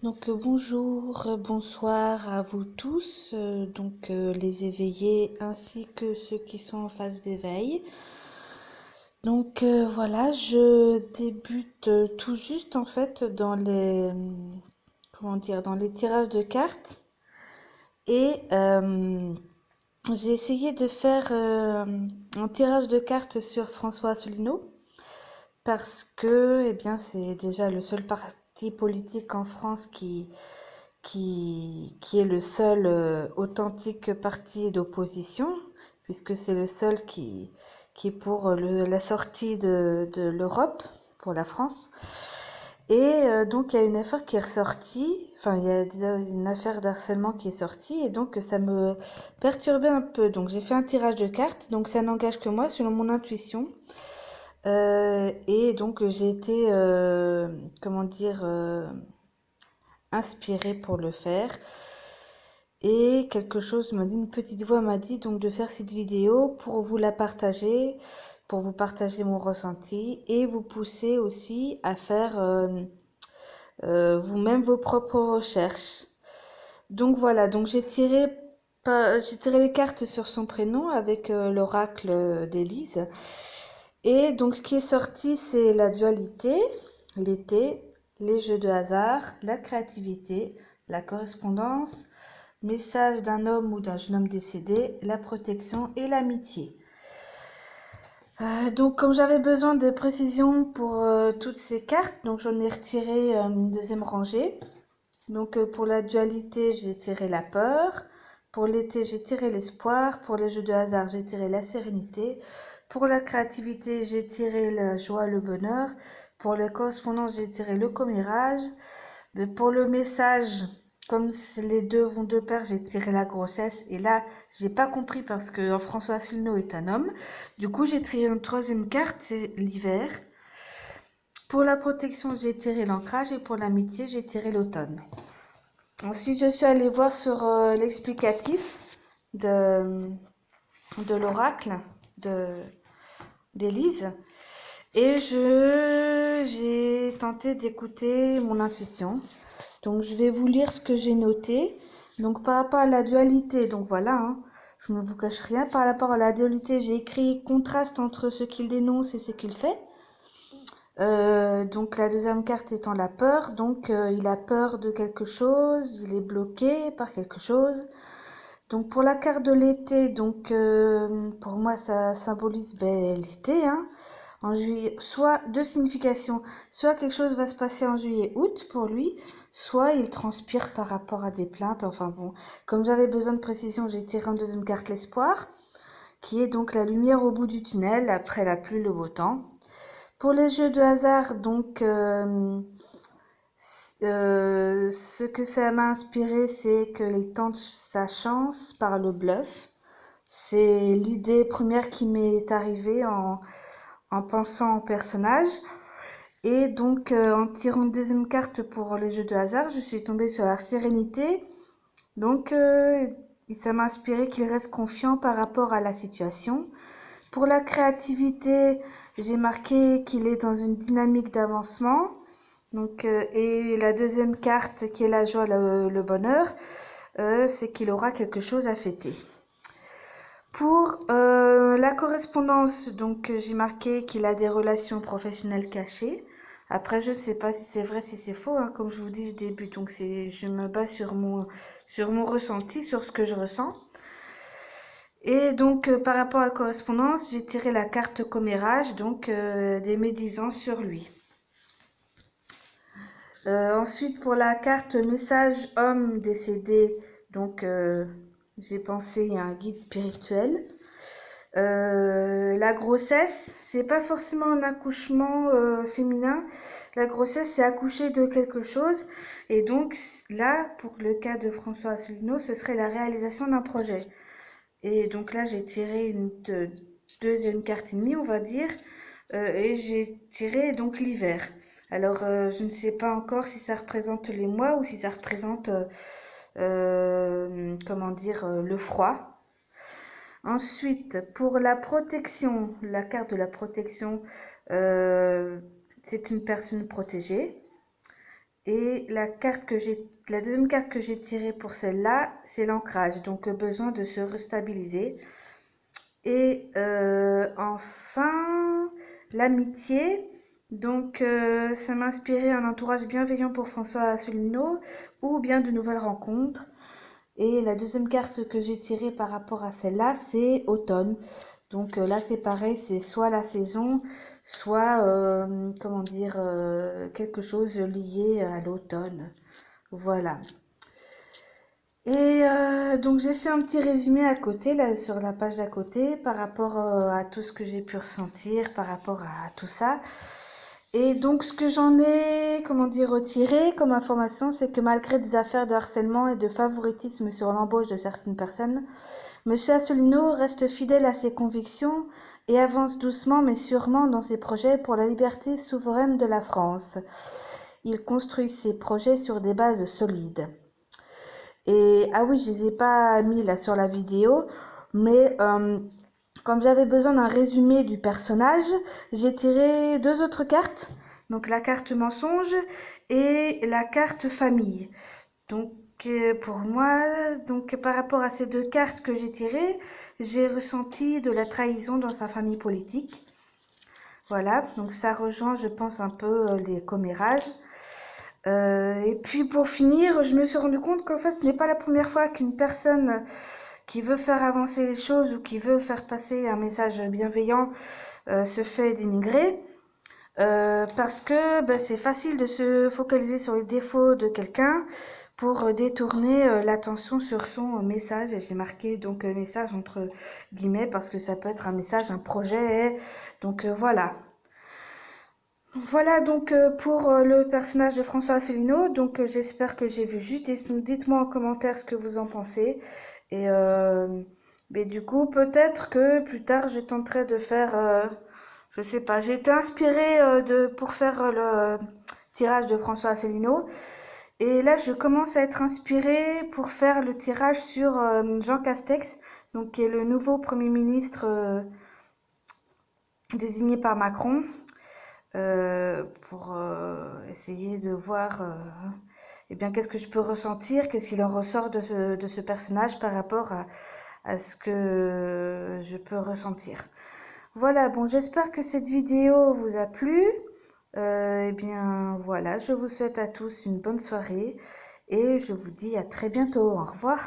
Bonjour, bonsoir à vous tous, les éveillés ainsi que ceux qui sont en phase d'éveil. Voilà, je débute tout juste en fait dans dans les tirages de cartes et j'ai essayé de faire un tirage de cartes sur François Asselineau parce que c'est déjà le seul parti politique en France qui est le seul authentique parti d'opposition, puisque c'est le seul qui est pour la sortie de l'Europe, pour la France. Il y a une affaire qui est ressortie, enfin, il y a une affaire d'harcèlement qui est sortie, et donc ça me perturbait un peu. Donc, j'ai fait un tirage de cartes, donc ça n'engage que moi, selon mon intuition. J'ai été, inspirée pour le faire. Et quelque chose m'a dit, une petite voix m'a dit donc de faire cette vidéo pour vous la partager, pour vous partager mon ressenti et vous pousser aussi à faire vous-même vos propres recherches. Donc voilà, donc j'ai tiré les cartes sur son prénom avec l'oracle d'Élise. Et donc ce qui est sorti, c'est la dualité, l'été, les jeux de hasard, la créativité, la correspondance, message d'un homme ou d'un jeune homme décédé, la protection et l'amitié. Comme j'avais besoin de précision pour toutes ces cartes, donc j'en ai retiré une deuxième rangée. Pour la dualité, j'ai tiré la peur. Pour l'été, j'ai tiré l'espoir. Pour les jeux de hasard, j'ai tiré la sérénité. Pour la créativité, j'ai tiré la joie, le bonheur. Pour les correspondances, j'ai tiré le commérage. Mais pour le message, comme les deux vont de pair, j'ai tiré la grossesse. Et là, j'ai pas compris parce que François Asselineau est un homme. Du coup, j'ai tiré une troisième carte, c'est l'hiver. Pour la protection, j'ai tiré l'ancrage. Et pour l'amitié, j'ai tiré l'automne. Ensuite, je suis allée voir sur l'explicatif de, de l'oracle de, d'Élise et j'ai tenté d'écouter mon intuition. Donc, je vais vous lire ce que j'ai noté. Donc, par rapport à la dualité, donc voilà, hein, je ne vous cache rien. Par rapport à la dualité, j'ai écrit contraste entre ce qu'il dénonce et ce qu'il fait. La deuxième carte étant la peur, il a peur de quelque chose, il est bloqué par quelque chose. Donc pour la carte de l'été, pour moi ça symbolise l'été, hein, en juillet, soit deux significations, soit quelque chose va se passer en juillet-août pour lui, soit il transpire par rapport à des plaintes, enfin bon, comme j'avais besoin de précision, j'ai tiré en deuxième carte l'espoir, qui est donc la lumière au bout du tunnel, après la pluie, le beau temps. Pour les jeux de hasard, ce que ça m'a inspiré, c'est qu'il tente sa chance par le bluff. C'est l'idée première qui m'est arrivée en pensant au personnage. En tirant une deuxième carte pour les jeux de hasard, je suis tombée sur la sérénité. Donc, euh, Ça m'a inspiré qu'il reste confiant par rapport à la situation. Pour la créativité, j'ai marqué qu'il est dans une dynamique d'avancement. Et la deuxième carte, qui est la joie, le bonheur, c'est qu'il aura quelque chose à fêter. Pour la correspondance, j'ai marqué qu'il a des relations professionnelles cachées. Après, je sais pas si c'est vrai, si c'est faux, hein. Comme je vous dis, je débute, je me base sur mon ressenti, sur ce que je ressens. Par rapport à la correspondance, j'ai tiré la carte commérage, des médisants sur lui. Ensuite, pour la carte message homme décédé, j'ai pensé à un guide spirituel. La grossesse, c'est pas forcément un accouchement féminin. La grossesse, c'est accoucher de quelque chose. Et donc là, pour le cas de François Asselineau, ce serait la réalisation d'un projet. Et donc là, j'ai tiré deuxième carte et demie, on va dire, et j'ai tiré donc l'hiver. Alors, je ne sais pas encore si ça représente les mois ou si ça représente, le froid. Ensuite, pour la protection, la carte de la protection, c'est une personne protégée. Et la deuxième carte que j'ai tirée pour celle-là, c'est l'ancrage, donc besoin de se restabiliser. Et enfin, l'amitié. Donc, ça m'a inspiré un entourage bienveillant pour François Asselineau ou bien de nouvelles rencontres. Et la deuxième carte que j'ai tirée par rapport à celle-là, c'est automne. Donc là, c'est pareil, c'est soit la saison, soit, comment dire, quelque chose lié à l'automne. Voilà. Et donc j'ai fait un petit résumé à côté, là, sur la page d'à côté, par rapport à tout ce que j'ai pu ressentir, par rapport à tout ça. Et donc ce que j'en ai, comment dire, retiré comme information, c'est que malgré des affaires de harcèlement et de favoritisme sur l'embauche de certaines personnes, Monsieur Asselineau reste fidèle à ses convictions et avance doucement mais sûrement dans ses projets pour la liberté souveraine de la France. Il construit ses projets sur des bases solides. Et ah oui, je les ai pas mis là sur la vidéo, mais comme j'avais besoin d'un résumé du personnage, j'ai tiré deux autres cartes. Donc la carte mensonge et la carte famille. Donc pour moi, donc par rapport à ces deux cartes que j'ai tirées, j'ai ressenti de la trahison dans sa famille politique. Voilà, donc ça rejoint, je pense, un peu les commérages. Et puis pour finir, je me suis rendu compte qu'en fait, ce n'est pas la première fois qu'une personne qui veut faire avancer les choses ou qui veut faire passer un message bienveillant se fait dénigrer. Parce que c'est facile de se focaliser sur les défauts de quelqu'un pour détourner l'attention sur son message. Et j'ai marqué donc message entre guillemets parce que ça peut être un message, un projet. Donc voilà. Voilà donc pour le personnage de François Asselineau. Donc j'espère que j'ai vu juste. Dites-moi en commentaire ce que vous en pensez. Et mais du coup, peut-être que plus tard, je tenterai de faire, je sais pas, j'ai été inspirée pour faire le tirage de François Asselineau. Et là, je commence à être inspirée pour faire le tirage sur Jean Castex, donc qui est le nouveau Premier ministre désigné par Macron, pour essayer de voir eh bien, qu'est-ce que je peux ressentir, qu'est-ce qu'il en ressort de ce personnage par rapport à ce que je peux ressentir. Voilà, bon, j'espère que cette vidéo vous a plu. Eh bien, voilà, je vous souhaite à tous une bonne soirée et je vous dis à très bientôt. Au revoir.